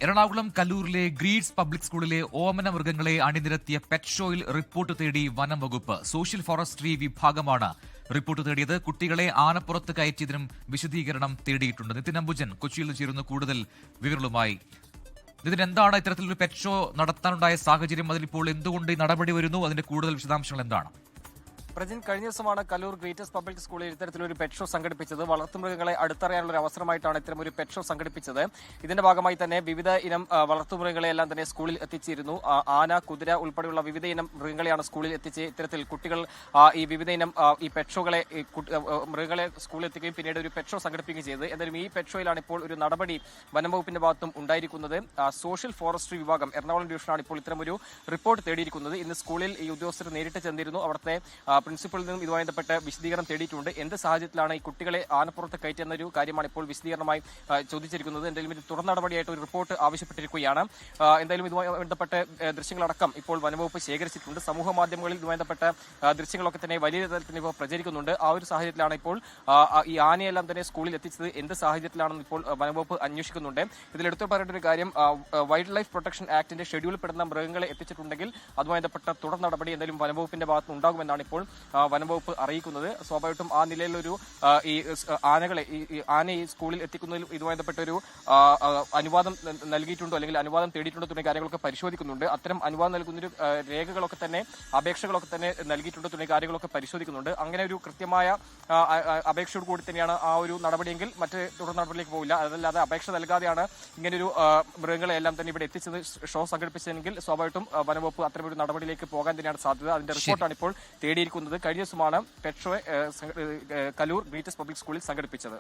Ernakulam കല്ലൂരിലെ greeds public സ്കൂളിലെ ഓമന മൃഗങ്ങളെ അണിനിരത്തിയ pet ഷോയിൽ റിപ്പോർട്ട് തേടി വനം വകുപ്പ്. സോഷ്യൽ ഫോറസ്ട്രി വിഭാഗമാണ് റിപ്പോർട്ട് തേടിയത്. കുട്ടികളെ ആനപ്പുറത്ത് കയറ്റിയതിനും വിശദീകരണം തേടിയിട്ടുണ്ട്. നിതിൻ അംബുജൻ കൊച്ചിയിൽ നിന്ന് ചേരുന്നു കൂടുതൽ വിവരങ്ങളുമായി. നിതിൻ, എന്താണ് ഇത്തരത്തിലൊരു പെറ്റ് ഷോ നടത്താനുണ്ടായ സാഹചര്യം? അതിലിപ്പോൾ എന്തുകൊണ്ട് ഈ നടപടി വരുന്നു? അതിന്റെ കൂടുതൽ വിശദാംശങ്ങൾ എന്താണ്? പ്രജിൻ, കഴിഞ്ഞ ദിവസമാണ് കല്ലൂർ ഗ്രേറ്റസ്റ്റ് പബ്ലിക് സ്കൂളിൽ ഇത്തരത്തിലൊരു പെറ്റ് ഷോ സംഘടിപ്പിച്ചത്. വളർത്തുമൃഗങ്ങളെ അടുത്തറിയാനുള്ള ഒരു അവസരമായിട്ടാണ് ഇത്തരമൊരു പെറ്റ് ഷോ സംഘടിപ്പിച്ചത്. ഇതിന്റെ ഭാഗമായി തന്നെ വിവിധ ഇനം വളർത്തുമൃഗങ്ങളെ എല്ലാം തന്നെ സ്കൂളിൽ എത്തിച്ചിരുന്നു. ആന, കുതിര ഉൾപ്പെടെയുള്ള വിവിധ ഇനം മൃഗങ്ങളെയാണ് സ്കൂളിൽ എത്തിച്ച് ഇത്തരത്തിൽ കുട്ടികൾ ഈ വിവിധ ഇനം ഈ പെറ്റ് ഷോകളെ മൃഗങ്ങളെ സ്കൂളിൽ എത്തിക്കുകയും പിന്നീട് ഒരു പെറ്റ് ഷോ സംഘടിപ്പിക്കുകയും ചെയ്തത്. എന്തായാലും ഈ പെറ്റ് ഷോയിലാണ് ഇപ്പോൾ ഒരു നടപടി വനം വകുപ്പിന്റെ ഭാഗത്തും ഉണ്ടായിരിക്കുന്നത്. സോഷ്യൽ ഫോറസ്ട്രി വിഭാഗം എറണാകുളം ഡിവിഷനാണ് ഇപ്പോൾ ഇത്തരമൊരു റിപ്പോർട്ട് തേടിയിരിക്കുന്നത്. ഇന്ന് സ്കൂളിൽ ഈ ഉദ്യോഗസ്ഥർ നേരിട്ട് ചെന്നിരുന്നു. അവിടുത്തെ പ്രിൻസിപ്പലിൽ നിന്നും ഇതുമായി ബന്ധപ്പെട്ട് വിശദീകരണം തേടിയിട്ടുണ്ട്. എന്ത് സാഹചര്യത്തിലാണ് ഈ കുട്ടികളെ ആനപ്പുറത്ത് കയറ്റിയെന്നൊരു കാര്യമാണ് ഇപ്പോൾ വിശദീകരണമായി ചോദിച്ചിരിക്കുന്നത്. എന്തായാലും ഇത് തുടർ നടപടിയായിട്ട് ഒരു റിപ്പോർട്ട് ആവശ്യപ്പെട്ടിരിക്കുകയാണ്. എന്തായാലും ഇതുമായി ബന്ധപ്പെട്ട ദൃശ്യങ്ങളടക്കം ഇപ്പോൾ വനംവകുപ്പ് ശേഖരിച്ചിട്ടുണ്ട്. സമൂഹ മാധ്യമങ്ങളിൽ ഇതുമായി ബന്ധപ്പെട്ട ദൃശ്യങ്ങളൊക്കെ തന്നെ വലിയ തരത്തിൽ ഇപ്പോൾ പ്രചരിക്കുന്നുണ്ട്. ആ ഒരു സാഹചര്യത്തിലാണ് ഇപ്പോൾ ഈ ആനയെല്ലാം തന്നെ സ്കൂളിൽ എത്തിച്ചത് എന്ത് സാഹചര്യത്തിലാണെന്ന് ഇപ്പോൾ വനംവകുപ്പ് അന്വേഷിക്കുന്നുണ്ട്. ഇതിലെടുത്തു പറയേണ്ട ഒരു കാര്യം, വൈൽഡ് ലൈഫ് പ്രൊട്ടക്ഷൻ ആക്ടിന്റെ ഷെഡ്യൂളിൽ പെടുന്ന മൃഗങ്ങളെ എത്തിച്ചിട്ടുണ്ടെങ്കിൽ അതുമായി ബന്ധപ്പെട്ട തുടർ നടപടി എന്തായാലും വനംവകുപ്പിന്റെ ഭാഗത്ത് ഉണ്ടാകുമെന്നാണ് ഇപ്പോൾ വനംവകുപ്പ് അറിയിക്കുന്നത്. സ്വാഭാവികമായിട്ടും ആ നിലയിലൊരു ഈ ആനകളെ ഈ സ്കൂളിൽ എത്തിക്കുന്നതിൽ ഇതുമായി ബന്ധപ്പെട്ടൊരു അനുവാദം നൽകിയിട്ടുണ്ടോ അല്ലെങ്കിൽ അനുവാദം തേടിയിട്ടുണ്ടോ തുടങ്ങിയ കാര്യങ്ങളൊക്കെ പരിശോധിക്കുന്നുണ്ട്. അത്തരം അനുവാദം നൽകുന്നൊരു രേഖകളൊക്കെ തന്നെ അപേക്ഷകളൊക്കെ തന്നെ നൽകിയിട്ടുണ്ടോ തുടങ്ങിയ കാര്യങ്ങളൊക്കെ പരിശോധിക്കുന്നുണ്ട്. അങ്ങനെ ഒരു കൃത്യമായ അപേക്ഷയോട് കൂടി തന്നെയാണ് ആ ഒരു നടപടിയെങ്കിൽ മറ്റ് തുടർ നടപടിയിലേക്ക് പോകില്ല. അതല്ലാതെ അപേക്ഷ നൽകാതെയാണ് ഇങ്ങനൊരു മൃഗങ്ങളെ എല്ലാം തന്നെ ഇവിടെ എത്തിച്ചത് ഷോ സംഘടിപ്പിച്ചതെങ്കിൽ സ്വാഭാവികമായിട്ടും വനംവകുപ്പ് അത്തരമൊരു നടപടിയിലേക്ക് പോകാൻ തന്നെയാണ് സാധ്യത. അതിന്റെ റിപ്പോർട്ടാണ് ഇപ്പോൾ തേടിയിരിക്കുന്നത്. കഴിഞ്ഞ ദിവസമാണ് pet show Kallur greatest public സ്കൂളിൽ സംഘടിപ്പിച്ചത്.